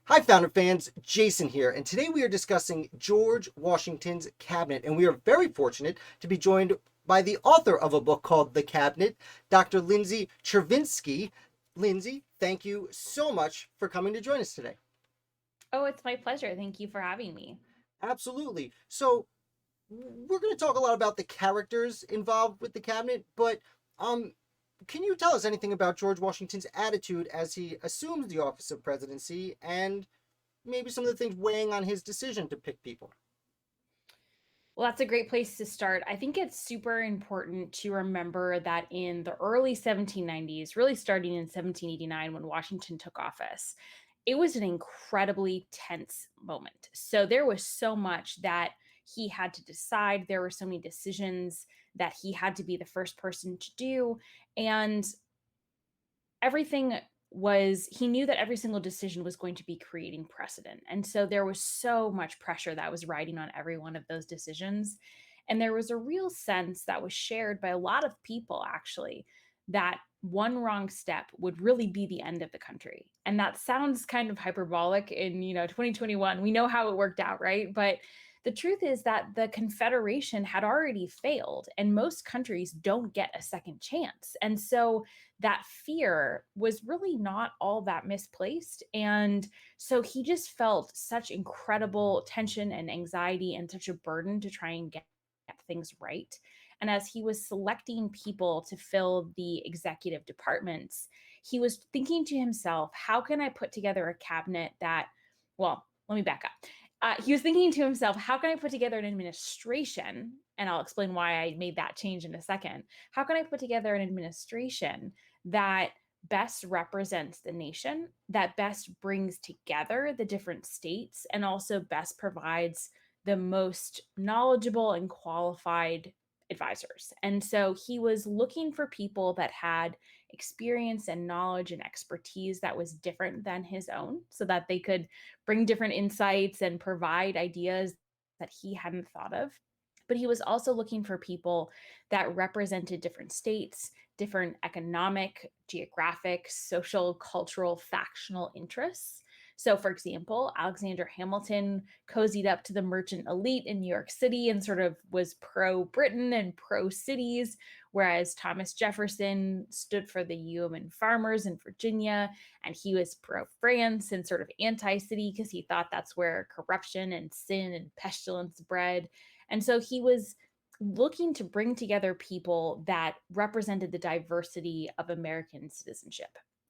Hi, Founder fans. Jason here, and today we are discussing George Washington's Cabinet, and we are very fortunate to be joined by the author of a book called The Cabinet, Dr. Lindsay Chervinsky. Lindsay, thank you so much for coming to join us today. Oh, it's my pleasure. Thank you for having me. Absolutely. So, we're going to talk a lot about the characters involved with the cabinet, but um, can you tell us anything about George Washington's attitude as he assumes the office of presidency and maybe some of the things weighing on his decision to pick people? Well, that's a great place to start. I think it's super important to remember that in the early 1790s, really starting in 1789 when Washington took office, it was an incredibly tense moment. So there was so much that he had to decide. There were so many decisions that he had to be the first person to do. And everything was he knew that every single decision was going to be creating precedent. And so there was so much pressure that was riding on every one of those decisions. And there was a real sense that was shared by a lot of people actually that one wrong step would really be the end of the country. And that sounds kind of hyperbolic in, 2021. We know how it worked out, right? But the truth is that the Confederation had already failed and most countries don't get a second chance. And so that fear was really not all that misplaced. And so he just felt such incredible tension and anxiety and such a burden to try and get things right. And as he was selecting people to fill the executive departments, he was thinking to himself, how can I put together a cabinet that, well, let me back up. He was thinking to himself, how can I put together an administration? And I'll explain why I made that change in a second. How can I put together an administration that best represents the nation, that best brings together the different states, and also best provides the most knowledgeable and qualified advisors. And so he was looking for people that had experience and knowledge and expertise that was different than his own so that they could bring different insights and provide ideas that he hadn't thought of. But he was also looking for people that represented different states, different economic, geographic, social, cultural, factional interests. So, for example, Alexander Hamilton cozied up to the merchant elite in New York City and sort of was pro Britain and pro cities, whereas Thomas Jefferson stood for the yeoman farmers in Virginia and he was pro France and sort of anti city because he thought that's where corruption and sin and pestilence bred. And so he was looking to bring together people that represented the diversity of American citizenship.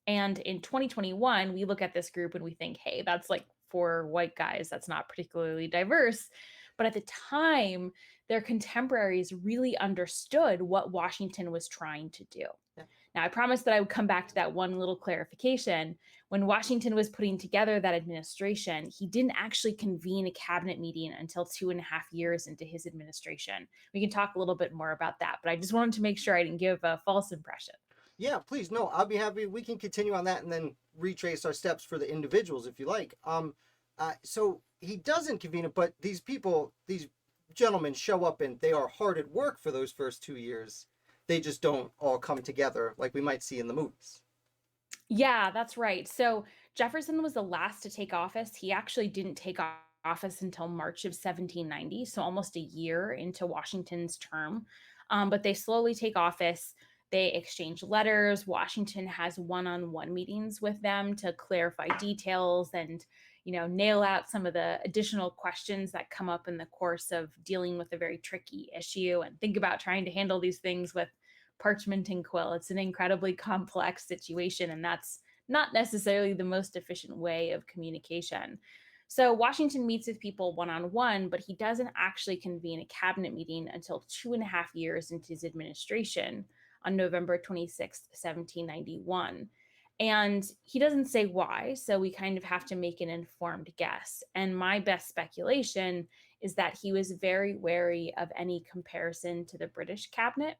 And in 2021, we look at this group and we think, hey, that's like four white guys. That's not particularly diverse. But at the time, their contemporaries really understood what Washington was trying to do. Yeah. Now, I promised that I would come back to that one little clarification. When Washington was putting together that administration, he didn't actually convene a cabinet meeting until 2.5 years into his administration. We can talk a little bit more about that, but I just wanted to make sure I didn't give a false impression. Yeah, please. No, I'll be happy. We can continue on that and then retrace our steps for the individuals if you like. So he doesn't convene it, but these people, these gentlemen show up and they are hard at work for those first 2 years. They just don't all come together like we might see in the movies. Yeah, that's right. So Jefferson was the last to take office. He actually didn't take office until March of 1790, so almost a year into Washington's term. But they slowly take office. They exchange letters. Washington has one-on-one meetings with them to clarify details and, nail out some of the additional questions that come up in the course of dealing with a very tricky issue and think about trying to handle these things with parchment and quill. It's an incredibly complex situation, and that's not necessarily the most efficient way of communication. So Washington meets with people one on one, but he doesn't actually convene a cabinet meeting until 2.5 years into his administration on November 26th, 1791. And he doesn't say why, so we kind of have to make an informed guess. And my best speculation is that he was very wary of any comparison to the British cabinet,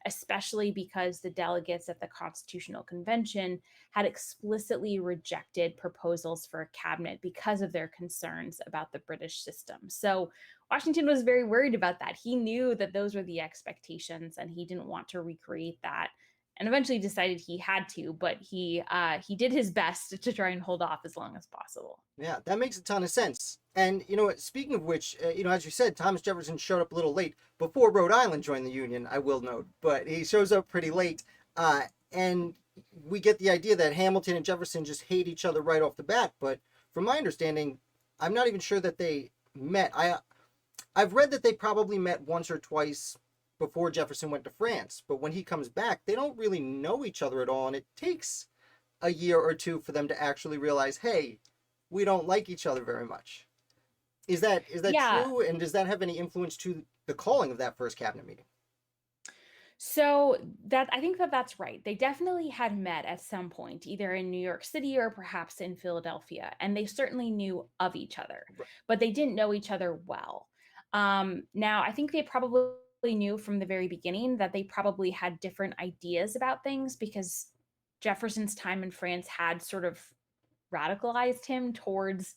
especially because the delegates at the Constitutional Convention had explicitly rejected proposals for a cabinet because of their concerns about the British system. So Washington was very worried about that. He knew that those were the expectations and he didn't want to recreate that and eventually decided he had to, but he did his best to try and hold off as long as possible. Yeah, that makes a ton of sense. And you know what? Speaking of which, as you said, Thomas Jefferson showed up a little late before Rhode Island joined the Union. I will note, but he shows up pretty late, and we get the idea that Hamilton and Jefferson just hate each other right off the bat. But from my understanding, I'm not even sure that they met. I've read that they probably met once or twice before Jefferson went to France, but when he comes back, they don't really know each other at all, and it takes a year or two for them to actually realize, hey, we don't like each other very much. Is that Yeah. true? And does that have any influence to the calling of that first cabinet meeting? So that I think that that's right. They definitely had met at some point, either in New York City or perhaps in Philadelphia, and they certainly knew of each other, Right. but they didn't know each other well. Now, I think they probably knew from the very beginning that they probably had different ideas about things because Jefferson's time in France had sort of radicalized him towards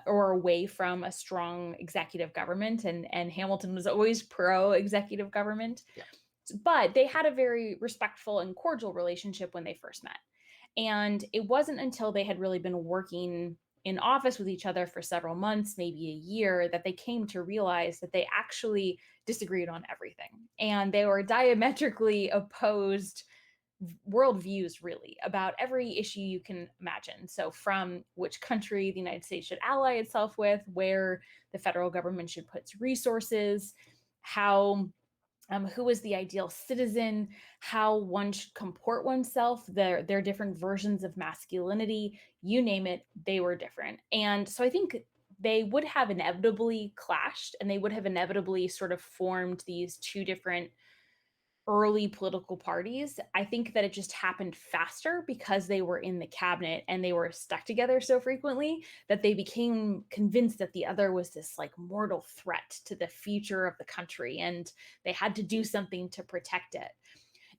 or away from a strong executive government, and Hamilton was always pro executive government, Yeah. but they had a very respectful and cordial relationship when they first met. And it wasn't until they had really been working in office with each other for several months, maybe a year, that they came to realize that they actually disagreed on everything. And they were diametrically opposed worldviews, really, about every issue you can imagine. So, from which country the United States should ally itself with, where the federal government should put its resources, how who is the ideal citizen, how one should comport oneself, their different versions of masculinity, you name it, they were different. And so I think they would have inevitably clashed, and they would have inevitably sort of formed these two different early political parties. I think that it just happened faster because they were in the cabinet and they were stuck together so frequently that they became convinced that the other was this like mortal threat to the future of the country, and they had to do something to protect it.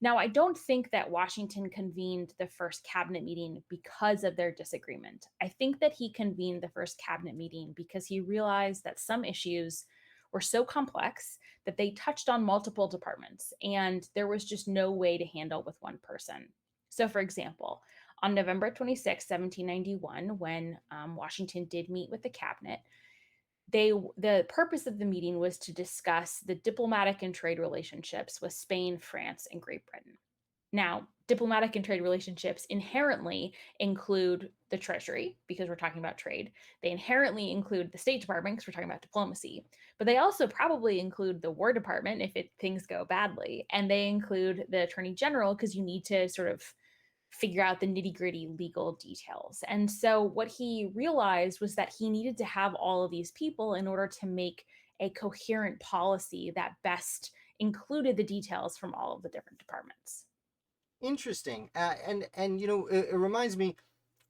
Now, I don't think that Washington convened the first cabinet meeting because of their disagreement. I think that he convened the first cabinet meeting because he realized that some issues were so complex that they touched on multiple departments, and there was just no way to handle with one person. So, for example, on November 26, 1791, when Washington did meet with the cabinet, the purpose of the meeting was to discuss the diplomatic and trade relationships with Spain, France, and Great Britain. Now, diplomatic and trade relationships inherently include the Treasury, because we're talking about trade. They inherently include the State Department, because we're talking about diplomacy. But they also probably include the War Department if things go badly. And they include the Attorney General, because you need to sort of figure out the nitty gritty legal details. And so, what he realized was that he needed to have all of these people in order to make a coherent policy that best included the details from all of the different departments. Interesting. And it reminds me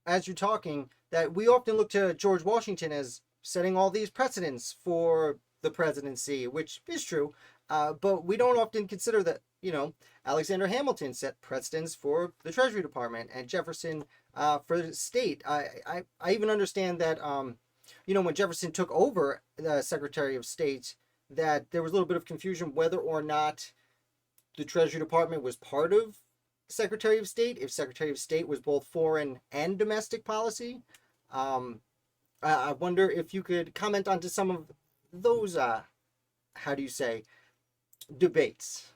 as you're talking that we often look to George Washington as setting all these precedents for the presidency, which is true. But we don't often consider that, Alexander Hamilton set precedents for the Treasury Department and Jefferson for the state. I even understand that, when Jefferson took over the Secretary of State, that there was a little bit of confusion whether or not the Treasury Department was part of Secretary of State, if Secretary of State was both foreign and domestic policy. Um, I wonder if you could comment on to some of those, how do you say, debates.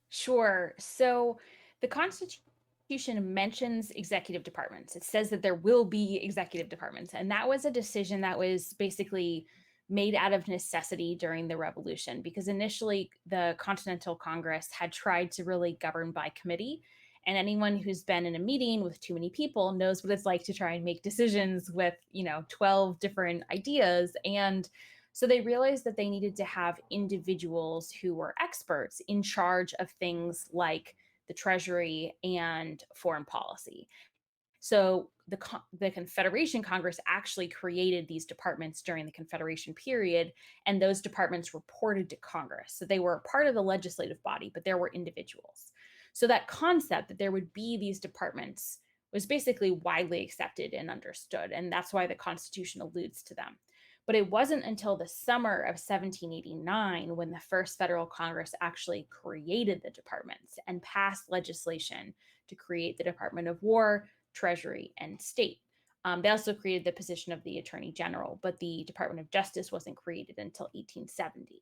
Sure. So the Constitution mentions executive departments. It says that there will be executive departments. And that was a decision that was basically made out of necessity during the Revolution, because initially the Continental Congress had tried to really govern by committee. And anyone who's been in a meeting with too many people knows what it's like to try and make decisions with, 12 different ideas. And so they realized that they needed to have individuals who were experts in charge of things like the Treasury and foreign policy. So the Confederation Congress actually created these departments during the Confederation period, and those departments reported to Congress. So they were a part of the legislative body, but there were individuals. So that concept that there would be these departments was basically widely accepted and understood, and that's why the Constitution alludes to them. But it wasn't until the summer of 1789 when the first federal Congress actually created the departments and passed legislation to create the Department of War, Treasury, and State. They also created the position of the Attorney General, but the Department of Justice wasn't created until 1870.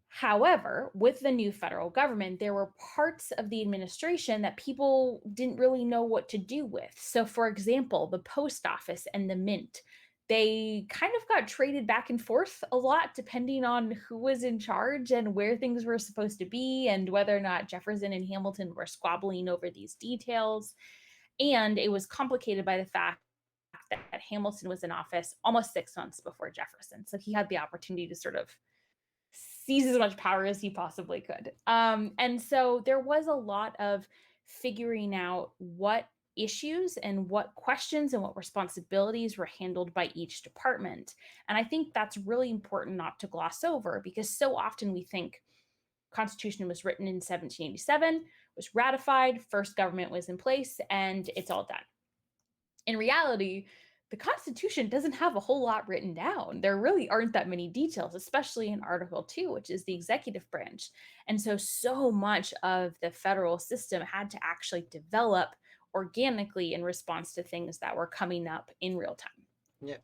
However, with the new federal government, there were parts of the administration that people didn't really know what to do with. So, for example, the post office and the mint, they kind of got traded back and forth a lot depending on who was in charge and where things were supposed to be, and whether or not Jefferson and Hamilton were squabbling over these details. And it was complicated by the fact that Hamilton was in office almost 6 months before Jefferson. So he had the opportunity to sort of seize as much power as he possibly could. And so there was a lot of figuring out what issues and what questions and what responsibilities were handled by each department. And I think that's really important not to gloss over, because so often we think Constitution was written in 1787, was ratified, first government was in place, and it's all done. In reality, the Constitution doesn't have a whole lot written down. There really aren't that many details, especially in Article 2, which is the executive branch. And so, so much of the federal system had to actually develop organically in response to things that were coming up in real time. Yeah.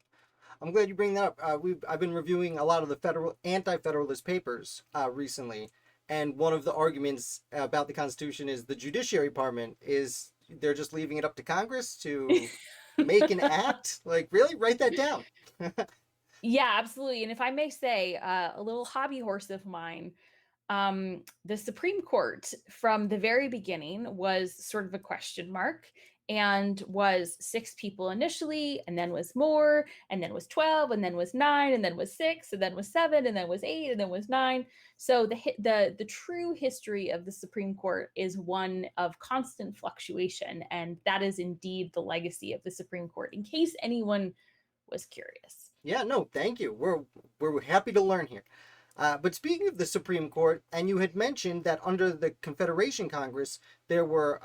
I'm glad you bring that up. I've been reviewing a lot of the federal anti-federalist papers recently, and one of the arguments about the Constitution is the Judiciary Department is they're just leaving it up to Congress to make an act. Like, really, write that down. Yeah, absolutely. And if I may say, a little hobby horse of mine, the Supreme Court from the very beginning was sort of a question mark, and was 6 people initially, and then was more, and then was 12, and then was 9, and then was 6, and then was 7, and then was 8, and then was 9. So the true history of the Supreme Court is one of constant fluctuation, and that is indeed the legacy of the Supreme Court, in case anyone was curious. Yeah, no, thank you. We're happy to learn here. But speaking of the Supreme Court, and you had mentioned that under the Confederation Congress, there were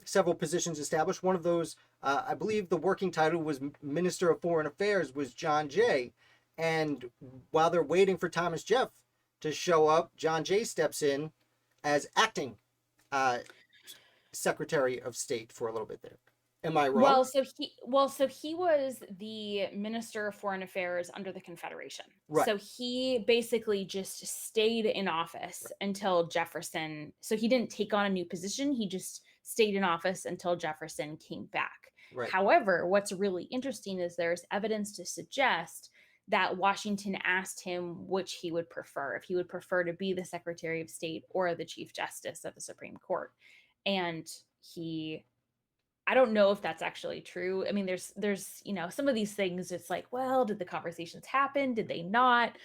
several positions established. One of those, I believe the working title was Minister of Foreign Affairs, was John Jay. And while they're waiting for Thomas Jeff to show up, John Jay steps in as acting Secretary of State for a little bit there. Am I wrong? Well, so he was the Minister of Foreign Affairs under the Confederation. Right. So he basically just stayed in office until Jefferson. So he didn't take on a new position. He just stayed in office until Jefferson came back. Right. However, what's really interesting is there's evidence to suggest that Washington asked him which he would prefer, if he would prefer to be the Secretary of State or the Chief Justice of the Supreme Court. And I don't know if that's actually true. I mean, there's some of these things. It's like, well, did the conversations happen? Did they not?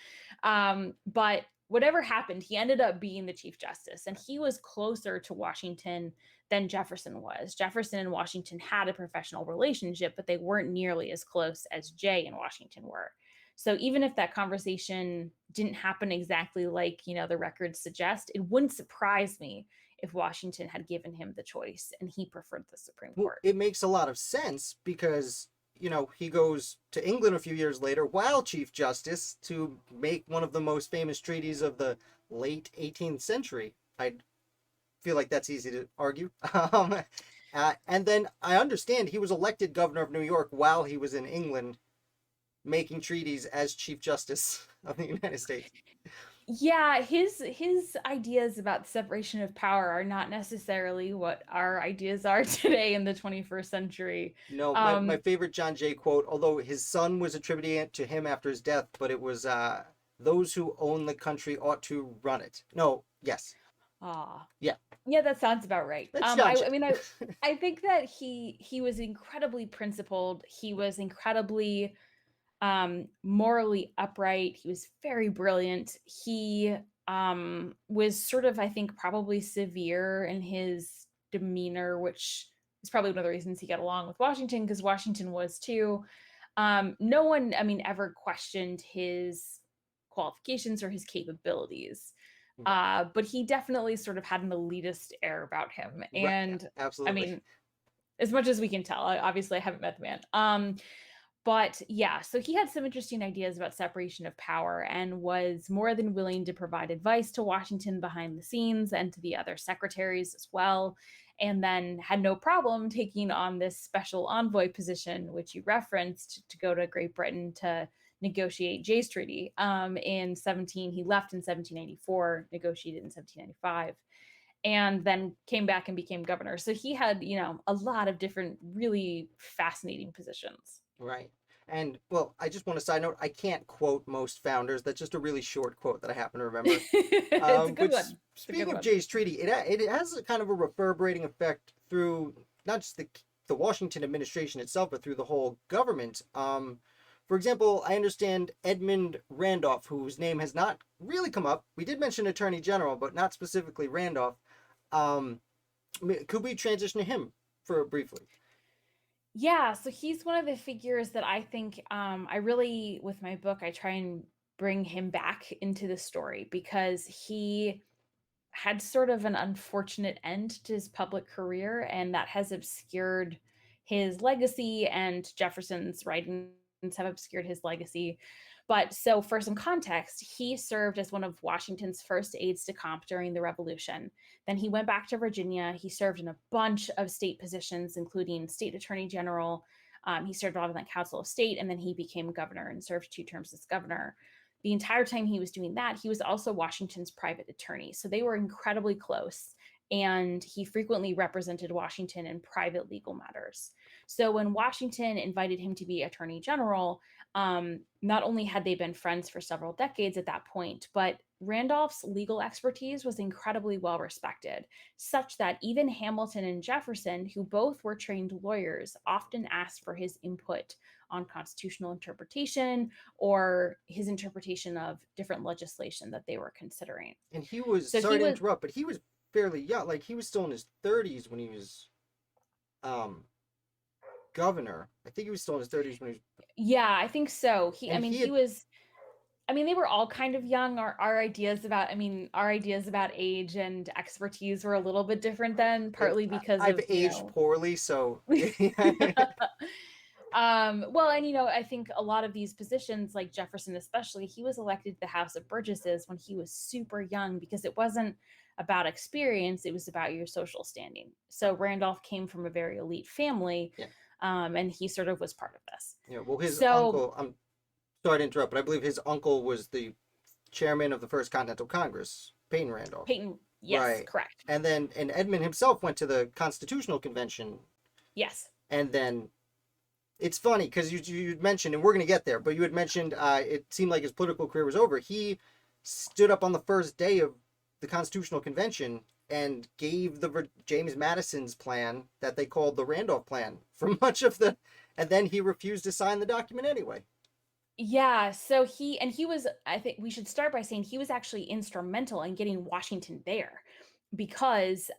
But whatever happened, he ended up being the Chief Justice, and he was closer to Washington than Jefferson was. Jefferson and Washington had a professional relationship, but they weren't nearly as close as Jay and Washington were. So even if that conversation didn't happen exactly like the records suggest, it wouldn't surprise me if Washington had given him the choice and he preferred the Supreme Court. It makes a lot of sense because, he goes to England a few years later while Chief Justice to make one of the most famous treaties of the late 18th century. I feel like that's easy to argue. And then I understand he was elected governor of New York while he was in England making treaties as Chief Justice of the United States. Yeah, his ideas about the separation of power are not necessarily what our ideas are today in the 21st century. No, my favorite John Jay quote, although his son was attributing it to him after his death, but it was, those who own the country ought to run it. No, yes. Yeah, that sounds about right. I think that he was incredibly principled. He was incredibly morally upright. He was very brilliant. He was sort of, I think, probably severe in his demeanor, which is probably one of the reasons he got along with Washington, because Washington was too. No one, ever questioned his qualifications or his capabilities. But he definitely sort of had an elitist air about him. And absolutely. as much as we can tell, obviously I haven't met the man. But yeah, so he had some interesting ideas about separation of power and was more than willing to provide advice to Washington behind the scenes and to the other secretaries as well. And then had no problem taking on this special envoy position, which you referenced, to go to Great Britain to negotiate Jay's Treaty. He left in 1794, negotiated in 1795, and then came back and became governor. So he had, a lot of different really fascinating positions. Right. And well, I just want to side note, I can't quote most founders. That's just a really short quote that I happen to remember. It's a good But one. It's a good speaking of one. Jay's Treaty, it has a kind of a reverberating effect through not just the Washington administration itself, but through the whole government. For example, I understand Edmund Randolph, whose name has not really come up. We did mention Attorney General, but not specifically Randolph. Um, could we transition to him for briefly? Yeah, so he's one of the figures that I think I really, with my book, I try and bring him back into the story because he had sort of an unfortunate end to his public career, and that has obscured his legacy, and Jefferson's writings have obscured his legacy. But so, for some context, he served as one of Washington's first aides de camp during the Revolution. Then he went back to Virginia. He served in a bunch of state positions, including state attorney general. He served on the Council of State, and then he became governor and served 2 terms as governor. The entire time he was doing that, he was also Washington's private attorney. So they were incredibly close. And he frequently represented Washington in private legal matters. So when Washington invited him to be attorney general, not only had they been friends for several decades at that point, but Randolph's legal expertise was incredibly well respected, such that even Hamilton and Jefferson, who both were trained lawyers, often asked for his input on constitutional interpretation or his interpretation of different legislation that they were considering. And he was, So sorry he to was, interrupt, but he was fairly young. Like he was still in his 30s when he was um governor. I think he was still in his 30s when he was, yeah, I think so. and he He had, was, they were all kind of young. Our ideas about age and expertise were a little bit different then, partly because I've of, aged poorly, so well, and I think a lot of these positions, like Jefferson especially, he was elected to the House of Burgesses when he was super young because it wasn't about experience, it was about your social standing. So Randolph came from a very elite family, yeah, and he sort of was part of this. yeah. Well, his So uncle, I'm sorry to interrupt, but I believe his uncle was the chairman of the First Continental Congress, Peyton Randolph. Peyton, yes, Right. correct. And Edmund himself went to the Constitutional Convention, Yes. and then it's funny because you mentioned, and we're going to get there, but you had mentioned it seemed like his political career was over. He stood up on the first day of the Constitutional Convention and gave the James Madison's plan that they called the Randolph Plan for much of the, and then he refused to sign the document anyway. Yeah, so he was, I think we should start by saying he was actually instrumental in getting Washington there because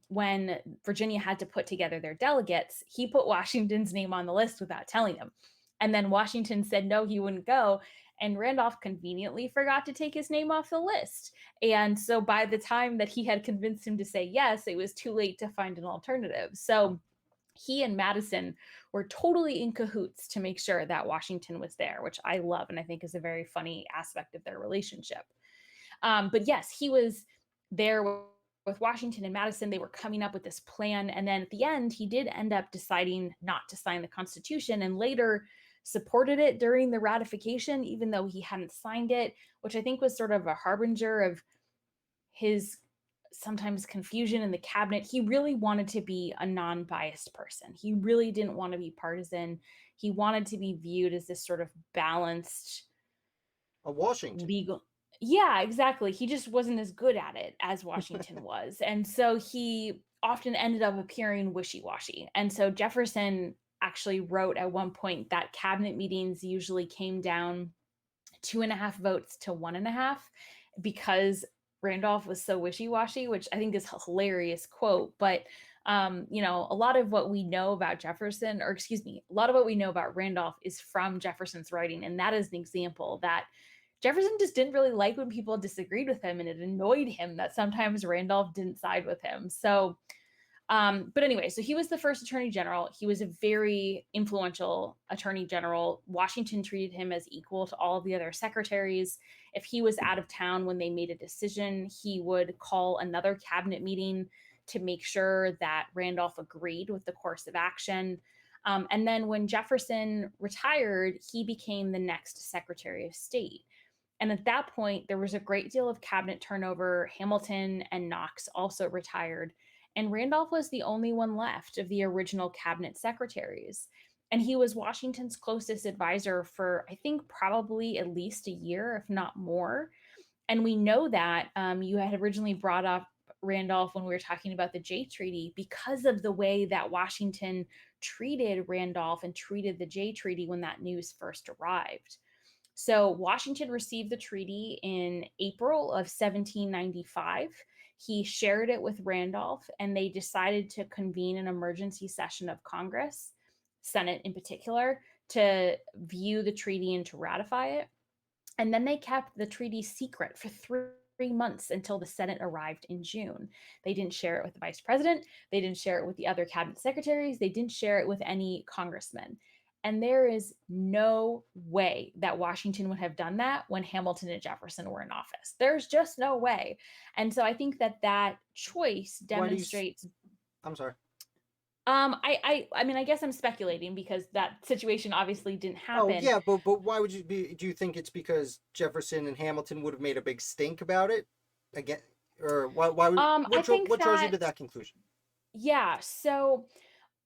when Virginia had to put together their delegates, he put Washington's name on the list without telling him. And then Washington said no, he wouldn't go. And Randolph conveniently forgot to take his name off the list. And so by the time that he had convinced him to say yes, it was too late to find an alternative. So he and Madison were totally in cahoots to make sure that Washington was there, which I love and I think is a very funny aspect of their relationship. But yes, he was there with Washington and Madison. They were coming up with this plan. And then at the end, he did end up deciding not to sign the Constitution and later supported it during the ratification, even though he hadn't signed it, which I think was sort of a harbinger of his sometimes confusion in the cabinet. He really wanted to be a non-biased person. He really didn't want to be partisan. He wanted to be viewed as this sort of balanced A Washington. legal. Yeah, exactly. He just wasn't as good at it as Washington was. And so he often ended up appearing wishy-washy. And so Jefferson actually wrote at one point that cabinet meetings usually came down 2.5 votes to 1.5 because Randolph was so wishy-washy, which I think is a hilarious quote. But a lot of what we know about Jefferson, or excuse me, a lot of what we know about Randolph is from Jefferson's writing. And that is an example that Jefferson just didn't really like when people disagreed with him, and it annoyed him that sometimes Randolph didn't side with him. So But anyway, so he was the first attorney general. He was a very influential attorney general. Washington treated him as equal to all of the other secretaries. If he was out of town when they made a decision, he would call another cabinet meeting to make sure that Randolph agreed with the course of action. And then when Jefferson retired, he became the next Secretary of State. And at that point, there was a great deal of cabinet turnover. Hamilton and Knox also retired. And Randolph was the only one left of the original cabinet secretaries. And he was Washington's closest advisor for, I think, probably at least a year, if not more. And we know that you had originally brought up Randolph when we were talking about the Jay Treaty because of the way that Washington treated Randolph and treated the Jay Treaty when that news first arrived. So Washington received the treaty in April of 1795. He shared it with Randolph, and they decided to convene an emergency session of Congress, Senate in particular, to view the treaty and to ratify it. And then they kept the treaty secret for 3 months until the Senate arrived in June. They didn't share it with the vice president. They didn't share it with the other cabinet secretaries. They didn't share it with any congressmen. And there is no way that Washington would have done that when Hamilton and Jefferson were in office. There's just no way. And so I think that that choice Why do you? demonstrates. I'm sorry. I mean, I guess I'm speculating because that situation obviously didn't Oh happen. yeah, but why would you be? Do you think it's because Jefferson and Hamilton would have made a big stink about it again, or why would I think what draws you that to that conclusion? yeah. So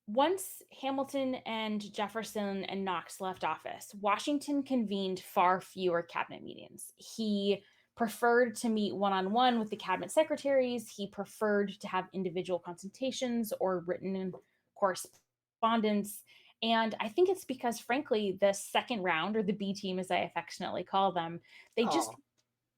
once Hamilton and Jefferson and Knox left office, Washington convened far fewer cabinet meetings. He preferred to meet one on one with the cabinet secretaries. He preferred to have individual consultations or written correspondence. And I think it's because, frankly, the second round, or the B team, as I affectionately call them, they just Oh,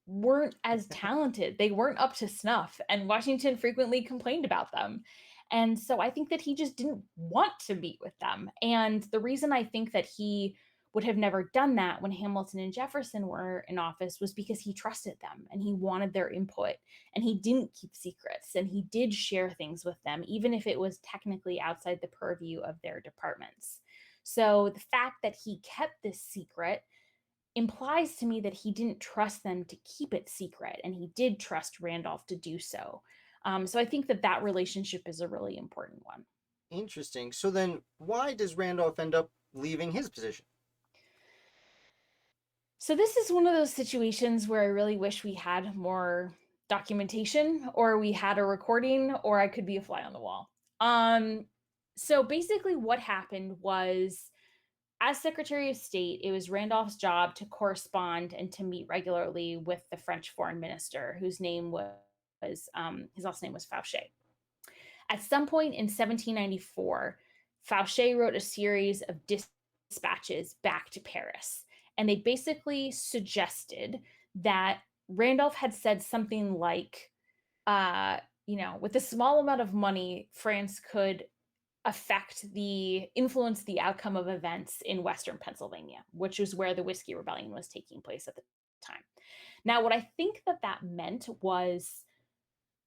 weren't as talented. They weren't up to snuff, and Washington frequently complained about them. And so I think that he just didn't want to meet with them. And the reason I think that he would have never done that when Hamilton and Jefferson were in office was because he trusted them and he wanted their input and he didn't keep secrets and he did share things with them, even if it was technically outside the purview of their departments. So the fact that he kept this secret implies to me that he didn't trust them to keep it secret, and he did trust Randolph to do so. So I think that that relationship is a really important one. interesting. So then, why does Randolph end up leaving his position? So this is one of those situations where I really wish we had more documentation, or we had a recording, or I could be a fly on the wall. Um, so basically, what happened was, as Secretary of State, it was Randolph's job to correspond and to meet regularly with the French foreign minister, whose name was his last name was Fauché. At some point in 1794, Fauché wrote a series of dispatches back to Paris, and they basically suggested that Randolph had said something like, uh, with a small amount of money, France could influence the outcome of events in Western Pennsylvania, which was where the Whiskey Rebellion was taking place at the time. Now, what I think that that meant was,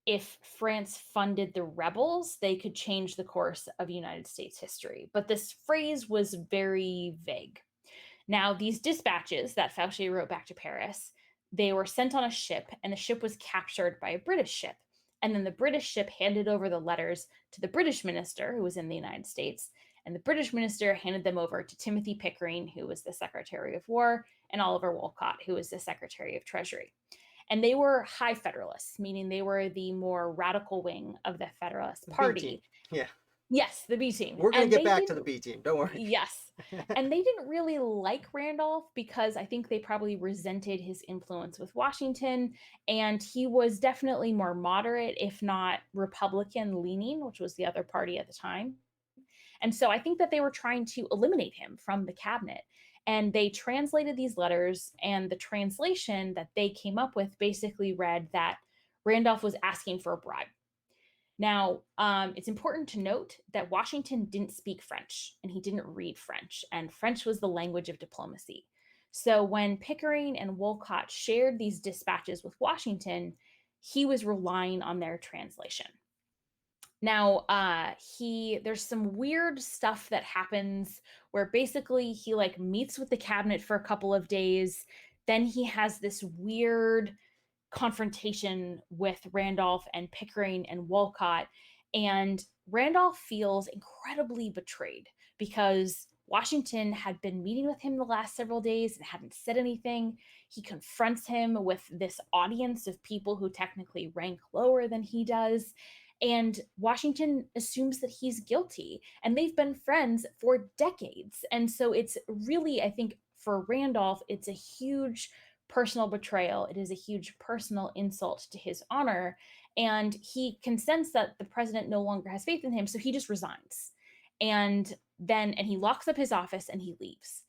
if France funded the rebels, they could change the course of United States history. But this phrase was very vague. Now, these dispatches that Fauché wrote back to Paris, they were sent on a ship, and the ship was captured by a British ship. And then the British ship handed over the letters to the British minister, who was in the United States. And the British minister handed them over to Timothy Pickering, who was the Secretary of War, and Oliver Wolcott, who was the Secretary of Treasury. And they were high Federalists, meaning they were the more radical wing of the Federalist B team. Party. Yeah, Yes, the B team. we're gonna And get they back to the didn't, B team. Don't worry. yes. And they didn't really like Randolph because I think they probably resented his influence with Washington. And he was definitely more moderate, if not Republican leaning, which was the other party at the time. And so I think that they were trying to eliminate him from the cabinet. And they translated these letters, and the translation that they came up with basically read that Randolph was asking for a bribe. Now, it's important to note that Washington didn't speak French and he didn't read French, and French was the language of diplomacy. So when Pickering and Wolcott shared these dispatches with Washington, he was relying on their translation. Now, there's some weird stuff that happens where basically he like meets with the cabinet for a couple of days. Then he has this weird confrontation with Randolph and Pickering and Walcott. And Randolph feels incredibly betrayed because Washington had been meeting with him the last several days and hadn't said anything. He confronts him with this audience of people who technically rank lower than he does. And Washington assumes that he's guilty, and they've been friends for decades. And so it's really, I think, for Randolph, it's a huge personal betrayal. It is a huge personal insult to his honor. And he can sense that the president no longer has faith in him. So he just resigns. And he locks up his office and he leaves.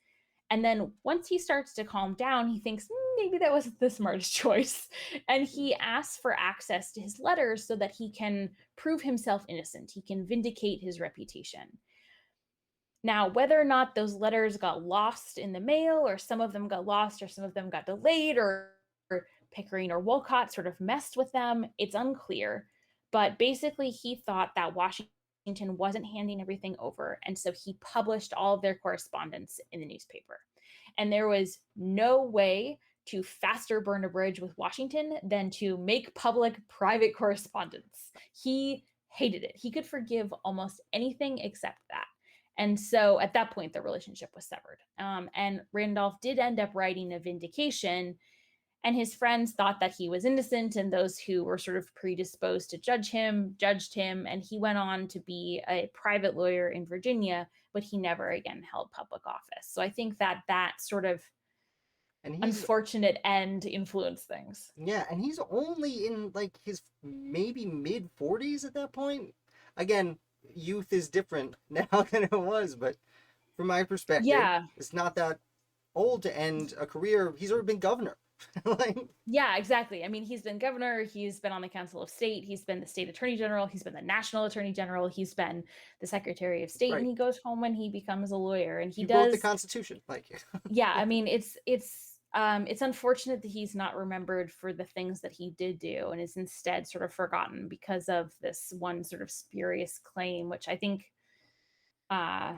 And then once he starts to calm down, he thinks, maybe that wasn't the smartest choice. And he asks for access to his letters so that he can prove himself innocent. He can vindicate his reputation. Now, whether or not those letters got lost in the mail, or some of them got lost, or some of them got delayed, or Pickering or Wolcott sort of messed with them, it's unclear. But basically, he thought that Washington wasn't handing everything over. And so he published all of their correspondence in the newspaper. And there was no way to faster burn a bridge with Washington than to make public private correspondence. He hated it. He could forgive almost anything except that. And so at that point, the relationship was severed. And Randolph did end up writing a vindication, and his friends thought that he was innocent, and those who were sort of predisposed to judge him judged him. And he went on to be a private lawyer in Virginia, but he never again held public office. So I think that sort of And he's unfortunate end influenced things. Yeah, and he's only in like his maybe mid 40s at that point. Again, youth is different now than it was, but from my perspective, Yeah. it's not that old to end a career. He's already been governor. Like, Yeah, exactly. I mean, he's been governor, he's been on the Council of State, he's been the state attorney general, he's been the national attorney general, he's been the secretary of state, and right. he goes home when he becomes a lawyer, and he He wrote the does. Constitution. Like, Yeah, I mean, it's unfortunate that he's not remembered for the things that he did do, and is instead sort of forgotten because of this one sort of spurious claim, which I think uh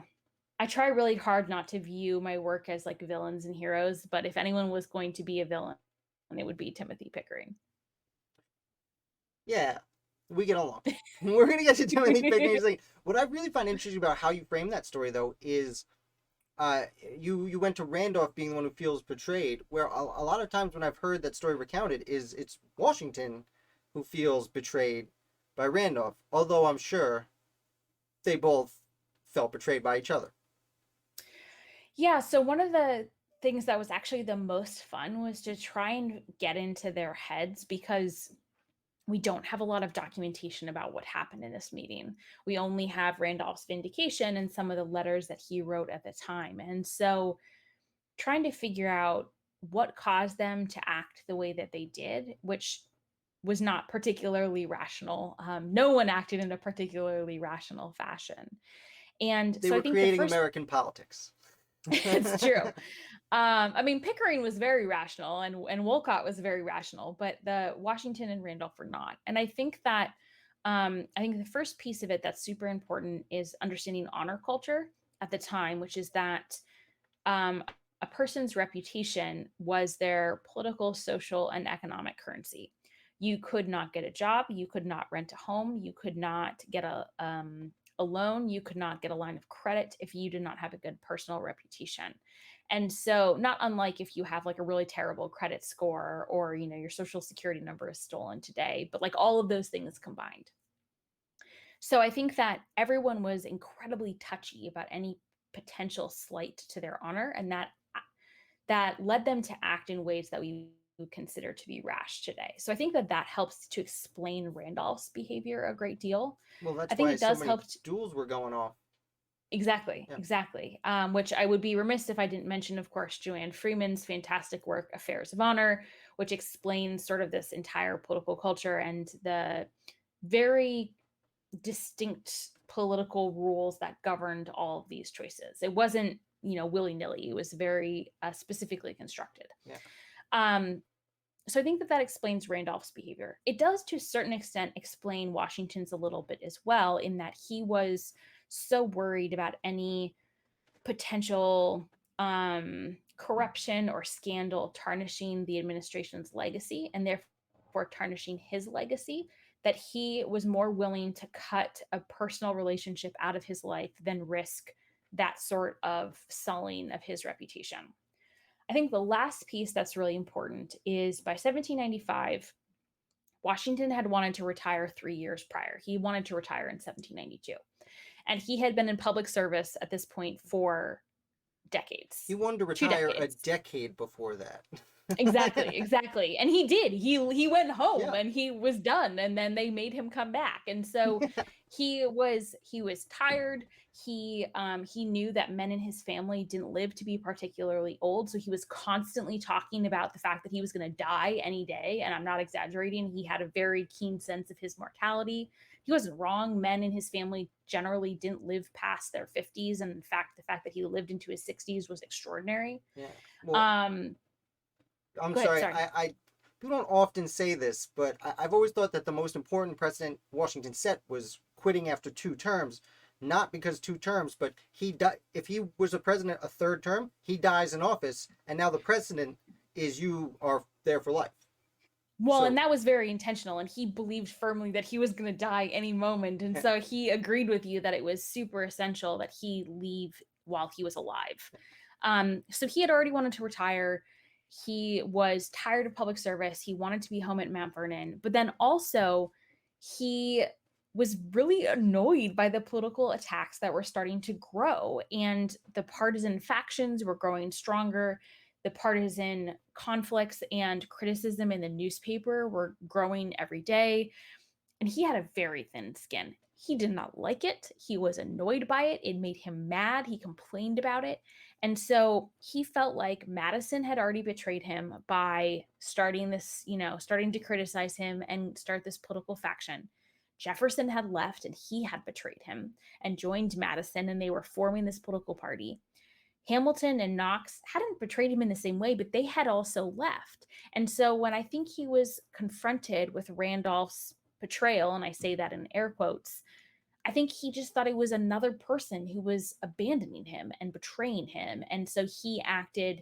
I try really hard not to view my work as like villains and heroes, but if anyone was going to be a villain, it would be Timothy Pickering. yeah, we get along. We're gonna get to Timothy Pickering. Like, what I really find interesting about how you frame that story, though, is you went to Randolph being the one who feels betrayed, where a lot of times when I've heard that story recounted is it's Washington who feels betrayed by Randolph, although I'm sure they both felt betrayed by each other. Yeah, so one of the things that was actually the most fun was to try and get into their heads, because we don't have a lot of documentation about what happened in this meeting. We only have Randolph's vindication and some of the letters that he wrote at the time. And so trying to figure out what caused them to act the way that they did, which was not particularly rational. No one acted in a particularly rational fashion. And They so I were think the creating first, American politics. it's true. I mean, Pickering was very rational, and Wolcott was very rational, but the Washington and Randolph were not. And I think the first piece of it that's super important is understanding honor culture at the time, which is that um, a person's reputation was their political, social, and economic currency. You could not get a job, you could not rent a home, you could not get a loan, you could not get a line of credit if you did not have a good personal reputation. And so, not unlike if you have like a really terrible credit score, or your social security number is stolen today, but like all of those things combined. So I think that everyone was incredibly touchy about any potential slight to their honor, and that led them to act in ways that we would consider to be rash today. So I think that helps to explain Randolph's behavior a great deal. Well, I that's think why it so does many help. duels were going off. Exactly, Yeah. exactly. Which I would be remiss if I didn't mention, of course, Joanne Freeman's fantastic work, Affairs of Honor, which explains sort of this entire political culture and the very distinct political rules that governed all of these choices. It wasn't, willy nilly. It was very specifically constructed. Yeah. Um, So I think that that explains Randolph's behavior. It does, to a certain extent, explain Washington's a little bit as well, in that he was so worried about any potential corruption or scandal tarnishing the administration's legacy, and therefore tarnishing his legacy, that he was more willing to cut a personal relationship out of his life than risk that sort of sullying of his reputation. I think the last piece that's really important is by 1795, Washington had wanted to retire 3 years prior. He wanted to retire in 1792. And he had been in public service at this point for He decades, wanted to two retire a decades. decade before that. Exactly, exactly. And he did. He went home Yeah. and he was done, and then they made him come back. And so he was tired. He knew that men in his family didn't live to be particularly old, so he was constantly talking about the fact that he was going to die any day, and I'm not exaggerating. He had a very keen sense of his mortality. He wasn't wrong. Men in his family generally didn't live past their 50s, and in fact, the fact that he lived into his 60s was extraordinary. Yeah. Well, Um I'm Go ahead, sorry. sorry. We don't often say this, but I've always thought that the most important precedent Washington set was quitting after 2 terms, not because 2 terms, but he died. If he was a president a third term, he dies in office, and now the president is you are there for life. Well, and So that was very intentional, and he believed firmly that he was going to die any moment, and so he agreed with you that it was super essential that he leave while he was alive. So he had already wanted to retire. He was tired of public service. He wanted to be home at Mount Vernon, but then also he was really annoyed by the political attacks that were starting to grow, and the partisan factions were growing stronger. The partisan conflicts and criticism in the newspaper were growing every day, and he had a very thin skin. He did not like it. He was annoyed by it. It made him mad. He complained about it. And so he felt like Madison had already betrayed him by starting this, starting to criticize him and start this political faction. Jefferson had left and he had betrayed him and joined Madison, and they were forming this political party. Hamilton and Knox hadn't betrayed him in the same way, but they had also left. And so when I think he was confronted with Randolph's betrayal, and I say that in air quotes, I think he just thought it was another person who was abandoning him and betraying him. And so he acted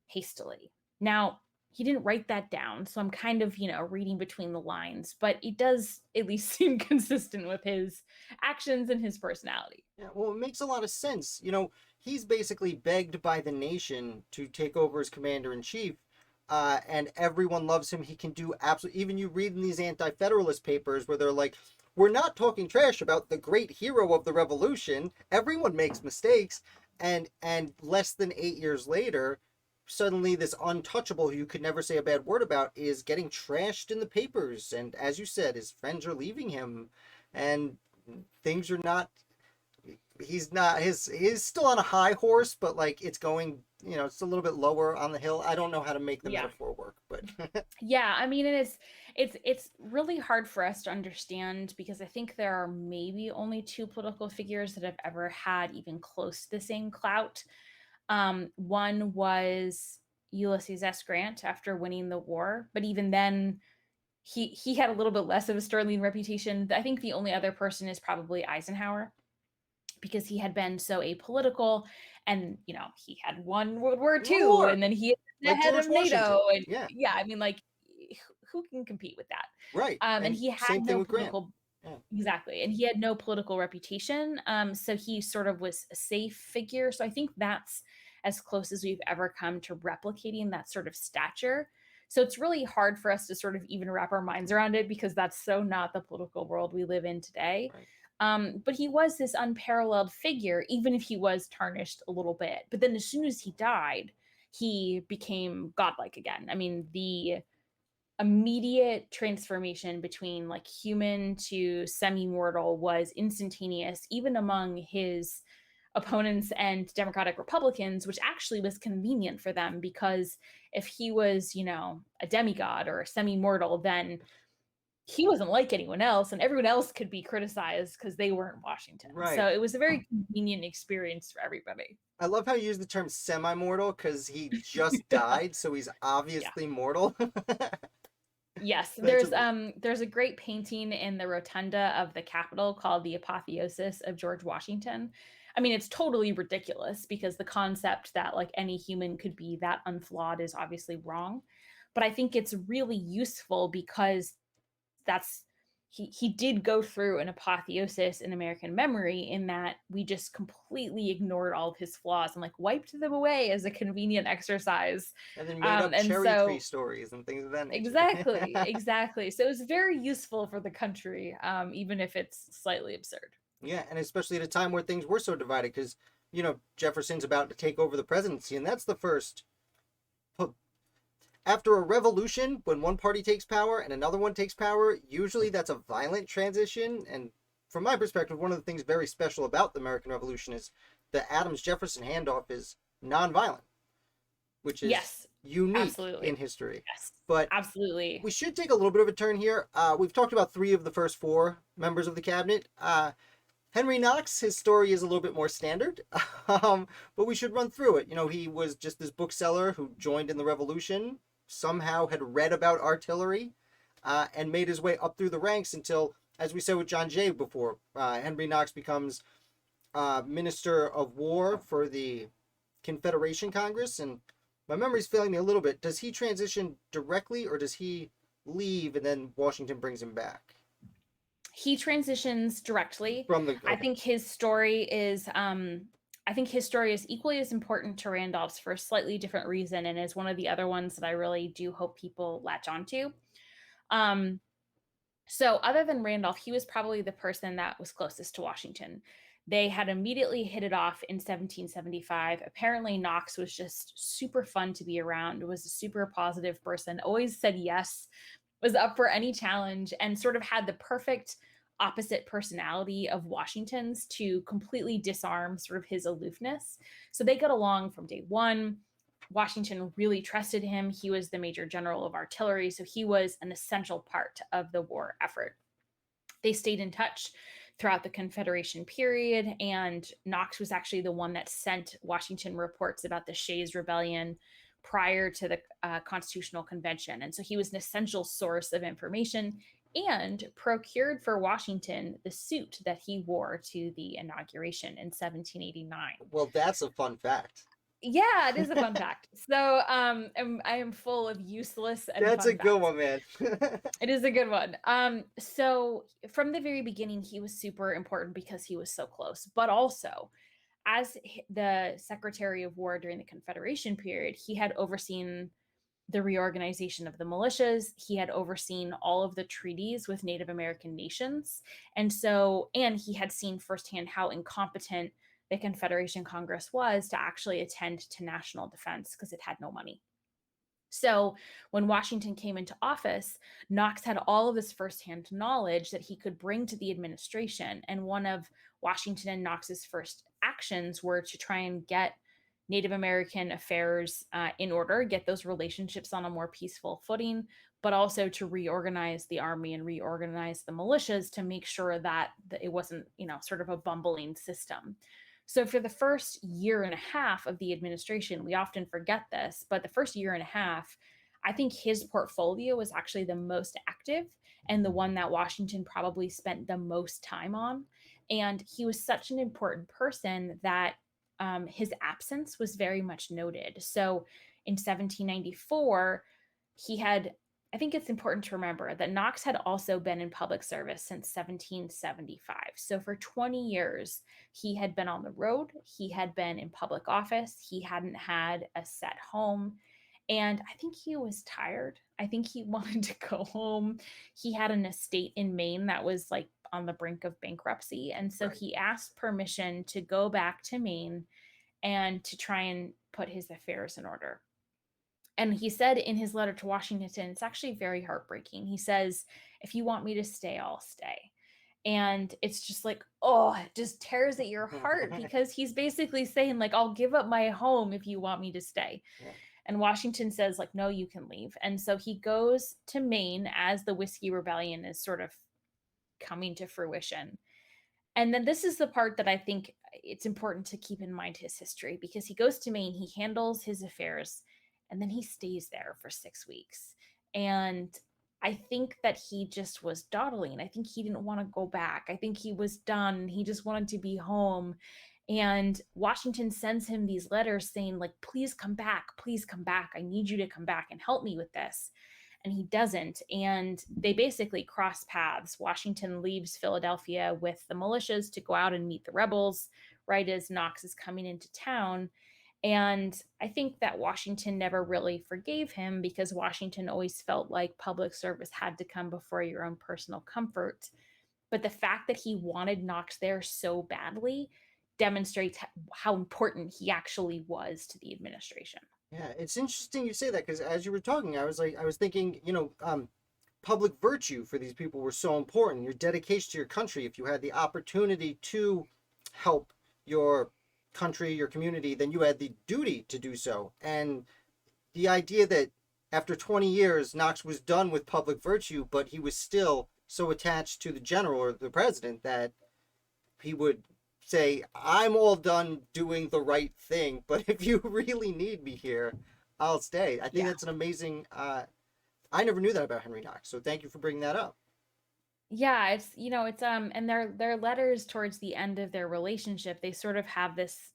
hastily. Now, he didn't write that down, so I'm kind of, reading between the lines, but it does at least seem consistent with his actions and his personality. yeah, well, it makes a lot of sense. He's basically begged by the nation to take over as commander in chief, and everyone loves him. He can do absolutely. Even you read in these anti-federalist papers where they're like, "We're not talking trash about the great hero of the revolution. Everyone makes mistakes." And less than 8 years later, suddenly this untouchable who you could never say a bad word about is getting trashed in the papers. And as you said, his friends are leaving him, and things are not he's still on a high horse, but like it's going, it's a little bit lower on the hill. I don't know how to make the Yeah. metaphor work, but Yeah, I mean, and it's really hard for us to understand because I think there are maybe only two political figures that have ever had even close to the same clout. One was Ulysses S. Grant after winning the war, but even then, he had a little bit less of a sterling reputation. I think the only other person is probably Eisenhower because he had been so apolitical, and he had won World War one II, more and then he is the like head George of Washington. NATO, and Yeah, yeah, I mean, like, who can compete with that? right. And And he had same thing no with Grant. political Yeah, exactly, and he had no political reputation, so he sort of was a safe figure. So I think that's as close as we've ever come to replicating that sort of stature. So it's really hard for us to sort of even wrap our minds around it because that's so not the political world we live in today. right. But he was this unparalleled figure, even if he was tarnished a little bit. But then as soon as he died, he became godlike again. I mean, the immediate transformation between like human to semi-mortal was instantaneous, even among his opponents and Democratic Republicans, which actually was convenient for them because if he was, a demigod or a semi-mortal, then he wasn't like anyone else, and everyone else could be criticized because they weren't Washington. So Right. it was a very convenient experience for everybody. I love how you use the term semi-mortal because he just died, so he's Yeah. obviously mortal. Yes, That's amazing. there's a great painting in the rotunda of the Capitol called The Apotheosis of George Washington. I mean, it's totally ridiculous because the concept that like any human could be that unflawed is obviously wrong. But I think it's really useful because that's he did go through an apotheosis in American memory in that we just completely ignored all of his flaws and like wiped them away as a convenient exercise. And then made up And cherry tree so stories and things of that nature. exactly, exactly. So it's very useful for the country, even if it's slightly absurd. Yeah, and especially at a time where things were so divided, because Jefferson's about to take over the presidency, and that's the first. After a revolution, when one party takes power and another one takes power, usually that's a violent transition. And from my perspective, one of the things very special about the American Revolution is the Adams-Jefferson handoff is nonviolent, which is Yes, unique in absolutely. history. Yes, But absolutely. we should take a little bit of a turn here. We've talked about three of the first four members of the cabinet. Henry Knox, his story is a little bit more standard, but we should run through it. He was just this bookseller who joined in the Revolution, somehow had read about artillery, and made his way up through the ranks until, as we said with John Jay before, Henry Knox becomes Minister of War for the Confederation Congress. And my memory's failing me a little bit. Does he transition directly, or does he leave and then Washington brings him back? He transitions directly. From the I okay. think his story is I think his story is equally as important to Randolph's for a slightly different reason and is one of the other ones that I really do hope people latch onto. Um so other than Randolph, he was probably the person that was closest to Washington. They had immediately hit it off in 1775. Apparently Knox was just super fun to be around, was a super positive person, always said yes, was up for any challenge, and sort of had the perfect opposite personality of Washington's to completely disarm sort of his aloofness. So they got along from day one. Washington really trusted him. He was the major general of artillery, so he was an essential part of the war effort. They stayed in touch throughout the Confederation period, and Knox was actually the one that sent Washington reports about the Shays Rebellion prior to the Constitutional Convention. And so he was an essential source of information and procured for Washington the suit that he wore to the inauguration in 1789. Well, that's a fun fact. Yeah, it is a fun fact. So I am full of useless and That's a fun good facts. one, man. It is a good one. So from the very beginning, he was super important because he was so close, but also as the Secretary of War during the Confederation period, he had overseen the reorganization of the militias. He had overseen all of the treaties with Native American nations. And he had seen firsthand how incompetent the Confederation Congress was to actually attend to national defense because it had no money. So when Washington came into office, Knox had all of this firsthand knowledge that he could bring to the administration. And one of Washington and Knox's first actions were to try and get Native American affairs in order, get those relationships on a more peaceful footing, but also to reorganize the army and reorganize the militias to make sure that it wasn't, sort of a bumbling system. So for the first year and a half of the administration, we often forget this, but the first year and a half, I think his portfolio was actually the most active and the one that Washington probably spent the most time on. And he was such an important person that his absence was very much noted. So in 1794, he had, I think it's important to remember that Knox had also been in public service since 1775. So for 20 years, he had been on the road, he had been in public office, he hadn't had a set home. And I think he was tired. I think he wanted to go home. He had an estate in Maine that was like on the brink of bankruptcy. And so Right. he asked permission to go back to Maine and to try and put his affairs in order. And he said in his letter to Washington, it's actually very heartbreaking. He says, if you want me to stay, I'll stay. And it's just like, oh, it just tears at your heart because he's basically saying, like, I'll give up my home if you want me to stay. Yeah. And Washington says, like, no, you can leave. And so he goes to Maine as the Whiskey Rebellion is sort of coming to fruition. And then this is the part that I think it's important to keep in mind his history because he goes to Maine, he handles his affairs, and then he stays there for 6 weeks. And I think that he just was dawdling. I think he didn't want to go back. I think he was done. He just wanted to be home. And Washington sends him these letters saying, like, please come back. Please come back. I need you to come back and help me with this. And he doesn't. And they basically cross paths. Washington leaves Philadelphia with the militias to go out and meet the rebels right as Knox is coming into town. And I think that Washington never really forgave him because Washington always felt like public service had to come before your own personal comfort. But the fact that he wanted Knox there so badly demonstrates how important he actually was to the administration. Yeah, it's interesting you say that because as you were talking, I was thinking, public virtue for these people were so important. Your dedication to your country, if you had the opportunity to help your country, your community, then you had the duty to do so. And the idea that after 20 years, Knox was done with public virtue, but he was still so attached to the general or the president that he would say, I'm all done doing the right thing, but if you really need me here, I'll stay. I think Yeah. that's an amazing, I never knew that about Henry Knox, so thank you for bringing that up. Yeah, it's and their letters towards the end of their relationship, they sort of have this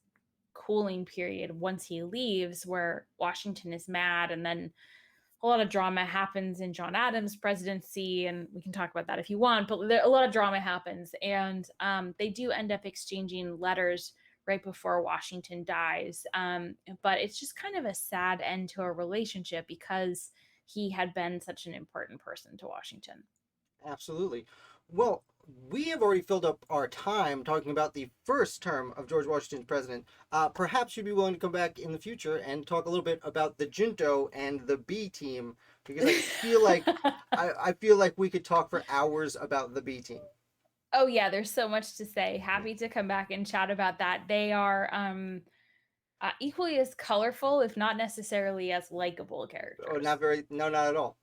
cooling period once he leaves where Washington is mad, and then a lot of drama happens in John Adams' presidency, and we can talk about that if you want, but a lot of drama happens, and they do end up exchanging letters right before Washington dies. But it's just kind of a sad end to a relationship because he had been such an important person to Washington. Absolutely. Well, we have already filled up our time talking about the first term of George Washington's president. Perhaps you'd be willing to come back in the future and talk a little bit about the junto and the B team, because I feel like I feel like we could talk for hours about the B team. Oh yeah, there's so much to say. Happy to come back and chat about that. They are equally as colorful, if not necessarily as likable Oh, characters, no, not at all.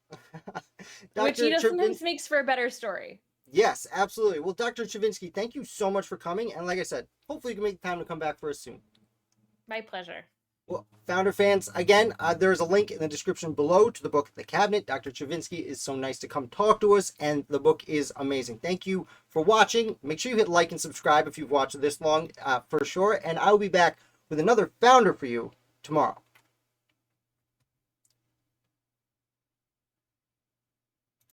which you Dr. know Chervin, sometimes makes for a better story. yes, absolutely. Well, Dr. Chervinsky, thank you so much for coming, and like I said, hopefully you can make time to come back for us soon. My pleasure. Well, Founder fans, again, there's a link in the description below to the book, The Cabinet. Dr. Chervinsky is so nice to come talk to us, and the book is amazing. Thank you for watching. Make sure you hit like and subscribe if you've watched this long, for sure, and I will be back with another Founder for you tomorrow.